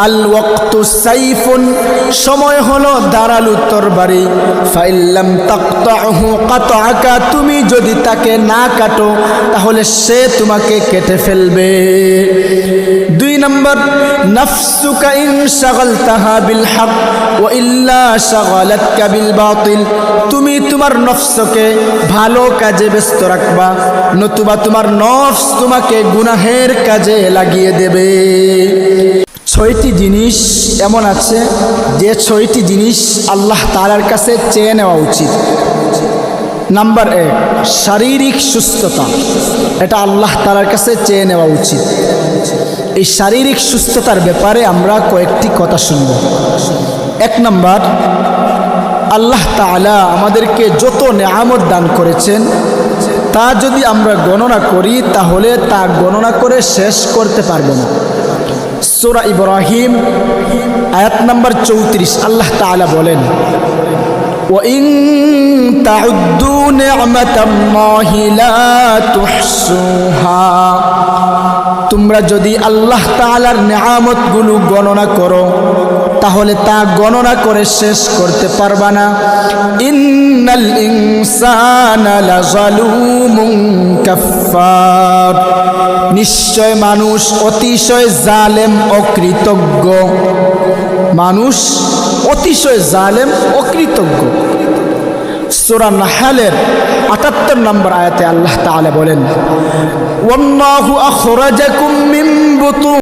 আল ওয়াক্তু সাইফুন, সময় হলো দাঁড়ালু তরবারি। ফাইল্লাম তাকতাহু কাতআকা, তুমি যদি তাকে না কাটো তাহলে সে তোমাকে কেটে ফেলবে। 2 নম্বর, নাফসুকা ইন শাগালতাহা বিল হক ওয়া ইল্লা শাগালাতকা বিল বাতিল, তুমি তোমার নফসকে ভালো কাজে ব্যস্ত রাখবা, নতুবা তোমার নফস তোমাকে গুনাহের কাজে লাগিয়ে দেবে। 6টি জিনিস এমন আছে যে 6টি জিনিস আল্লাহ তাআলার কাছে চেয়ে নেওয়া উচিত। নাম্বার 1, শারীরিক সুস্থতা, এটা আল্লাহ তাআলার কাছে চেয়ে নেওয়া উচিত। এই শারীরিক সুস্থতার ব্যাপারে আমরা কয়েকটি কথা শুনব। 1 নম্বর, আল্লাহ তাআলা আমাদেরকে যত নেয়ামত দান করেছেন তা যদি আমরা গণনা করি তাহলে তা গণনা করে শেষ করতে পারবো না। সূরা ইব্রাহিম আয়াত নাম্বার 34 আল্লাহ তাআলা বলেন, ওয়া ইন তাউদ্দু নি'মাতাল্লাহি লা তুহসুহা, তোমরা যদি আল্লাহ তাআলার নেয়ামতগুলো গণনা করো তাহলে তা গণনা করে শেষ করতে পারবা না। ইন্নাল ইনসানা লাযালুমুন কাফফার, নিশ্চয় মানুষ অতিশয় জালেম অকৃতজ্ঞ। মানুষ অতিশয় জালেম অকৃতজ্ঞ। সূরা নাহলের ৭৮ নম্বর আয়াতে আল্লাহ তাআলা বলেন, ওয়াল্লাহু আখরাজাকুম মিন বুতুন